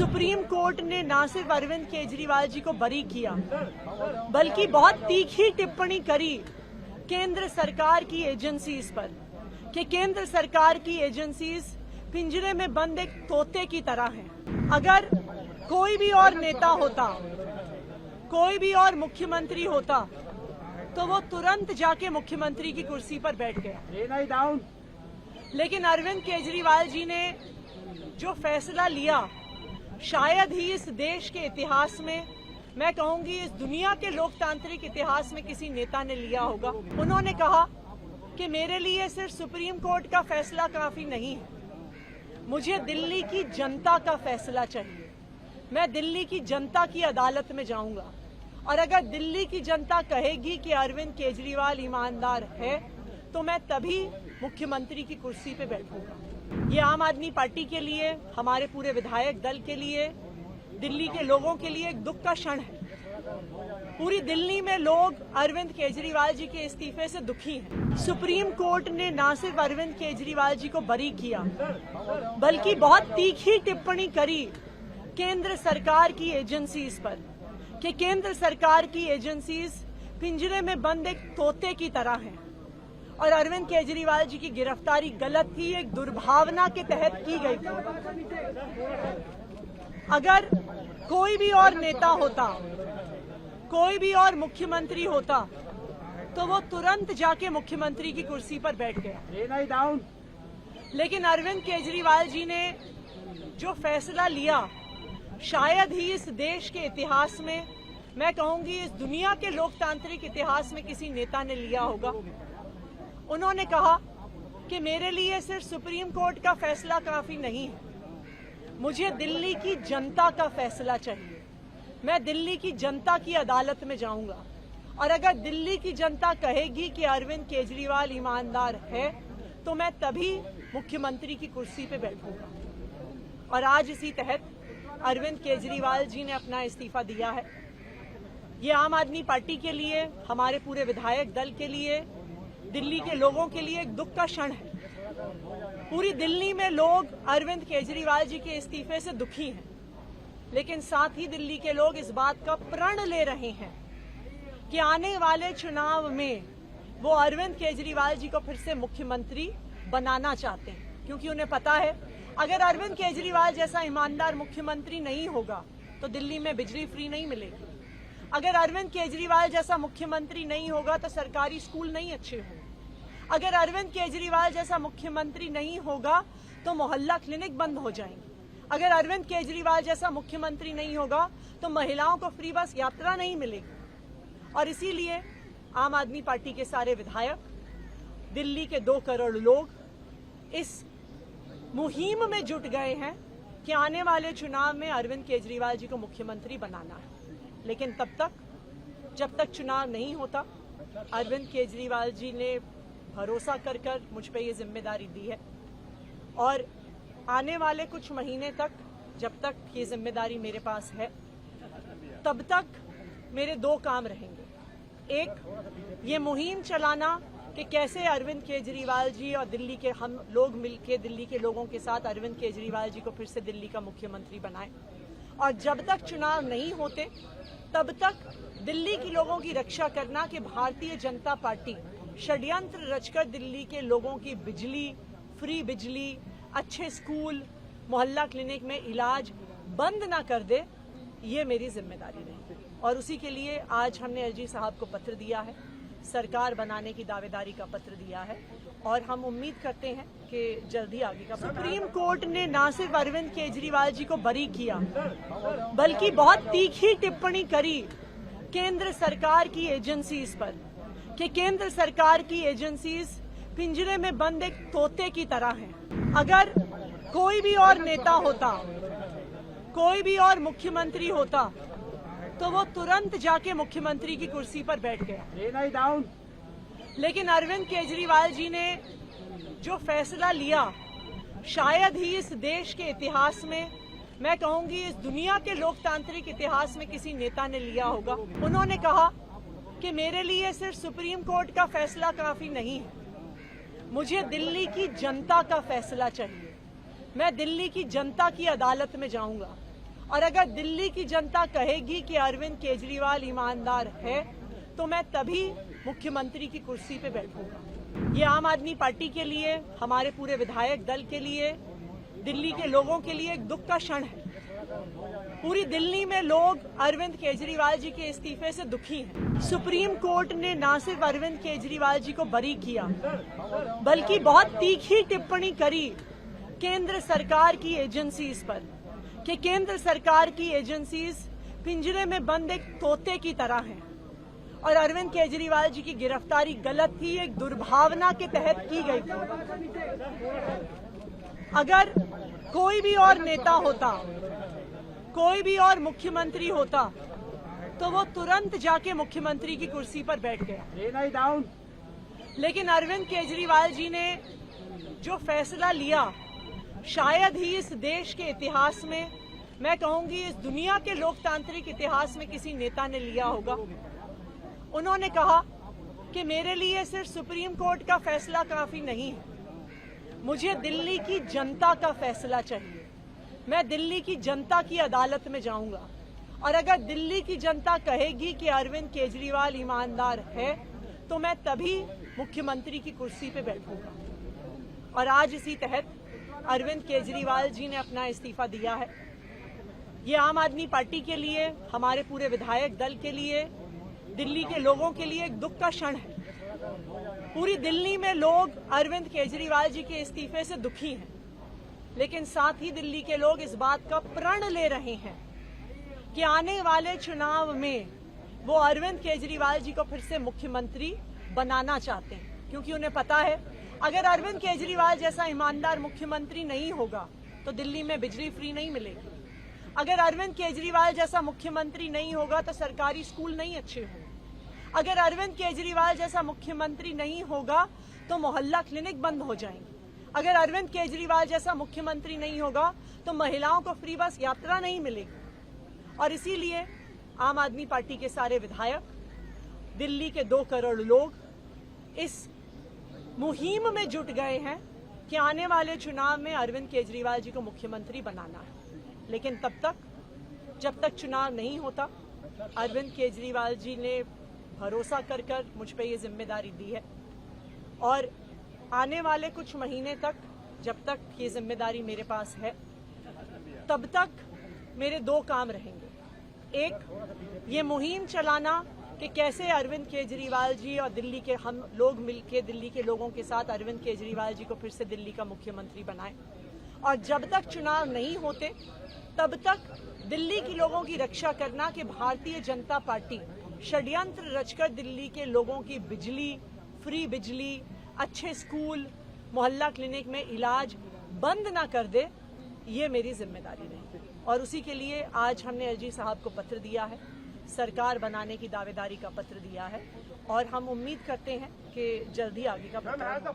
Supreme court ने न सिर्फ अरविंद केजरीवाल जी को बरी किया, बल्कि बहुत तीखी टिप्पणी करी केंद्र सरकार की एजेंसीज पर कि केंद्र सरकार की एजेंसीज पिंजरे में बंद एक तोते की तरह हैं। अगर कोई भी और नेता होता, कोई भी और मुख्यमंत्री होता, तो वो तुरंत जाके मुख्यमंत्री की कुर्सी पर बैठ गया। लेकिन अरविंद केजरीवाल जी ने जो फैसला लिया, शायद ही इस देश के इतिहास में, मैं कहूंगी इस दुनिया के लोकतांत्रिक इतिहास में किसी नेता ने लिया होगा। उन्होंने कहा कि मेरे लिए सिर्फ सुप्रीम कोर्ट का फैसला काफी नहीं है, मुझे दिल्ली की जनता का फैसला चाहिए। मैं दिल्ली की जनता की अदालत में जाऊंगा और अगर दिल्ली की जनता कहेगी कि अरविंद केजरीवाल ईमानदार है, तो मैं तभी मुख्यमंत्री की कुर्सी पे बैठूंगा। ये आम आदमी पार्टी के लिए, हमारे पूरे विधायक दल के लिए, दिल्ली के लोगों के लिए एक दुख का क्षण है। पूरी दिल्ली में लोग अरविंद केजरीवाल जी के इस्तीफे से दुखी हैं। सुप्रीम कोर्ट ने न सिर्फ अरविंद केजरीवाल जी को बरी किया, बल्कि बहुत तीखी टिप्पणी करी केंद्र सरकार की एजेंसीज पर कि केंद्र सरकार की एजेंसीज पिंजरे में बंद एक तोते की तरह हैं और अरविंद केजरीवाल जी की गिरफ्तारी गलत थी, एक दुर्भावना के तहत की गई थी। अगर कोई भी और नेता होता, कोई भी और मुख्यमंत्री होता, तो वो तुरंत जाके मुख्यमंत्री की कुर्सी पर बैठ गया। लेकिन अरविंद केजरीवाल जी ने जो फैसला लिया, शायद ही इस देश के इतिहास में, मैं कहूंगी इस दुनिया के लोकतांत्रिक इतिहास में किसी नेता ने लिया होगा। उन्होंने कहा कि मेरे लिए सिर्फ सुप्रीम कोर्ट का फैसला काफी नहीं है, मुझे दिल्ली की जनता का फैसला चाहिए। मैं दिल्ली की जनता की अदालत में जाऊंगा और अगर दिल्ली की जनता कहेगी कि अरविंद केजरीवाल ईमानदार है, तो मैं तभी मुख्यमंत्री की कुर्सी पे बैठूंगा। और आज इसी तहत अरविंद केजरीवाल जी ने अपना इस्तीफा दिया है। ये आम आदमी पार्टी के लिए, हमारे पूरे विधायक दल के लिए, दिल्ली के लोगों के लिए एक दुख का क्षण है। पूरी दिल्ली में लोग अरविंद केजरीवाल जी के इस्तीफे से दुखी हैं, लेकिन साथ ही दिल्ली के लोग इस बात का प्रण ले रहे हैं कि आने वाले चुनाव में वो अरविंद केजरीवाल जी को फिर से मुख्यमंत्री बनाना चाहते हैं, क्योंकि उन्हें पता है अगर अरविंद केजरीवाल जैसा ईमानदार मुख्यमंत्री नहीं होगा तो दिल्ली में बिजली फ्री नहीं मिलेगी। अगर अरविंद केजरीवाल जैसा मुख्यमंत्री नहीं होगा तो सरकारी स्कूल नहीं अच्छे होंगे। अगर अरविंद केजरीवाल जैसा मुख्यमंत्री नहीं होगा तो मोहल्ला क्लिनिक बंद हो जाएंगे। अगर अरविंद केजरीवाल जैसा मुख्यमंत्री नहीं होगा तो महिलाओं को फ्री बस यात्रा नहीं मिलेगी। और इसीलिए आम आदमी पार्टी के सारे विधायक, दिल्ली के 2 करोड़ लोग इस मुहिम में जुट गए हैं कि आने वाले चुनाव में अरविंद केजरीवाल जी को मुख्यमंत्री बनाना है। लेकिन तब तक, जब तक चुनाव नहीं होता, अरविंद केजरीवाल जी ने भरोसा कर मुझ पे ये जिम्मेदारी दी है और आने वाले कुछ महीने तक, जब तक ये जिम्मेदारी मेरे पास है, तब तक मेरे 2 काम रहेंगे। एक, ये मुहिम चलाना कि कैसे अरविंद केजरीवाल जी और दिल्ली के हम लोग मिलकर दिल्ली के लोगों के साथ अरविंद केजरीवाल जी को फिर से दिल्ली का मुख्यमंत्री बनाएं। और जब तक चुनाव नहीं होते, तब तक दिल्ली के लोगों की रक्षा करना कि भारतीय जनता पार्टी षड्यंत्र रचकर दिल्ली के लोगों की बिजली, फ्री बिजली, अच्छे स्कूल, मोहल्ला क्लिनिक में इलाज बंद ना कर दे, ये मेरी जिम्मेदारी रहेगी। और उसी के लिए आज हमने एलजी साहब को पत्र दिया है, सरकार बनाने की दावेदारी का पत्र दिया है और हम उम्मीद करते हैं कि जल्दी आगे का। सुप्रीम कोर्ट ने न सिर्फ अरविंद केजरीवाल जी को बरी किया, बल्कि बहुत तीखी टिप्पणी करी केंद्र सरकार की एजेंसीज पर कि केंद्र सरकार की एजेंसीज पिंजरे में बंद एक तोते की तरह हैं। अगर कोई भी और नेता होता, कोई भी और मुख्यमंत्री होता, तो वो तुरंत जाके मुख्यमंत्री की कुर्सी पर बैठ गया। लेकिन अरविंद केजरीवाल जी ने जो फैसला लिया, शायद ही इस देश के इतिहास में, मैं कहूंगी इस दुनिया के लोकतांत्रिक इतिहास में किसी नेता ने लिया होगा। उन्होंने कहा कि मेरे लिए सिर्फ सुप्रीम कोर्ट का फैसला काफी नहीं है, मुझे दिल्ली की जनता का फैसला चाहिए। मैं दिल्ली की जनता की अदालत में जाऊंगा और अगर दिल्ली की जनता कहेगी कि अरविंद केजरीवाल ईमानदार है तो मैं तभी मुख्यमंत्री की कुर्सी पे बैठूंगा। ये आम आदमी पार्टी के लिए, हमारे पूरे विधायक दल के लिए, दिल्ली के लोगों के लिए एक दुख का क्षण है। पूरी दिल्ली में लोग अरविंद केजरीवाल जी के इस्तीफे से दुखी हैं। सुप्रीम कोर्ट ने न सिर्फ अरविंद केजरीवाल जी को बरी किया, बल्कि बहुत तीखी टिप्पणी करी केंद्र सरकार की एजेंसीज पर कि केंद्र सरकार की एजेंसीज पिंजरे में बंद एक तोते की तरह हैं और अरविंद केजरीवाल जी की गिरफ्तारी गलत थी, एक दुर्भावना के तहत की गई थी। अगर कोई भी और नेता होता, कोई भी और मुख्यमंत्री होता तो वो तुरंत जाके मुख्यमंत्री की कुर्सी पर बैठ गया। लेकिन अरविंद केजरीवाल जी ने जो फैसला लिया, शायद ही इस देश के इतिहास में, मैं कहूंगी इस दुनिया के लोकतांत्रिक इतिहास में किसी नेता ने लिया होगा। उन्होंने कहा कि मेरे लिए सिर्फ सुप्रीम कोर्ट का फैसला काफी नहीं है, मुझे दिल्ली की जनता का फैसला चाहिए। मैं दिल्ली की जनता की अदालत में जाऊंगा और अगर दिल्ली की जनता कहेगी कि अरविंद केजरीवाल ईमानदार है तो मैं तभी मुख्यमंत्री की कुर्सी पे बैठूंगा। और आज इसी तहत अरविंद केजरीवाल जी ने अपना इस्तीफा दिया है। ये आम आदमी पार्टी के लिए, हमारे पूरे विधायक दल के लिए, दिल्ली के लोगों के लिए एक दुख का क्षण है। पूरी दिल्ली में लोग अरविंद केजरीवाल जी के इस्तीफे से दुखी हैं, लेकिन साथ ही दिल्ली के लोग इस बात का प्रण ले रहे हैं कि आने वाले चुनाव में वो अरविंद केजरीवाल जी को फिर से मुख्यमंत्री बनाना चाहते हैं, क्योंकि उन्हें पता है अगर अरविंद केजरीवाल जैसा ईमानदार मुख्यमंत्री नहीं होगा तो दिल्ली में बिजली फ्री नहीं मिलेगी। अगर अरविंद केजरीवाल जैसा मुख्यमंत्री नहीं होगा तो सरकारी स्कूल नहीं अच्छे होंगे। अगर अरविंद केजरीवाल जैसा मुख्यमंत्री नहीं होगा तो मोहल्ला क्लिनिक बंद हो जाएंगे। अगर अरविंद केजरीवाल जैसा मुख्यमंत्री नहीं होगा तो महिलाओं को फ्री बस यात्रा नहीं मिलेगी। और इसीलिए आम आदमी पार्टी के सारे विधायक, दिल्ली के 2 करोड़ लोग इस मुहिम में जुट गए हैं कि आने वाले चुनाव में अरविंद केजरीवाल जी को मुख्यमंत्री बनाना है। लेकिन तब तक, जब तक चुनाव नहीं होता, अरविंद केजरीवाल जी ने भरोसा कर मुझ पे ये जिम्मेदारी दी है और आने वाले कुछ महीने तक, जब तक ये जिम्मेदारी मेरे पास है, तब तक मेरे 2 काम रहेंगे। एक, ये मुहिम चलाना कि कैसे अरविंद केजरीवाल जी और दिल्ली के हम लोग मिलकर दिल्ली के लोगों के साथ अरविंद केजरीवाल जी को फिर से दिल्ली का मुख्यमंत्री बनाएं। और जब तक चुनाव नहीं होते तब तक दिल्ली के लोगों की रक्षा करना कि भारतीय जनता पार्टी षड्यंत्र रचकर दिल्ली के लोगों की बिजली, फ्री बिजली, अच्छे स्कूल, मोहल्ला क्लिनिक में इलाज बंद ना कर दे, ये मेरी जिम्मेदारी रहेगी। और उसी के लिए आज हमने एलजी साहब को पत्र दिया है, सरकार बनाने की दावेदारी का पत्र दिया है और हम उम्मीद करते हैं कि जल्दी आगे का पत्र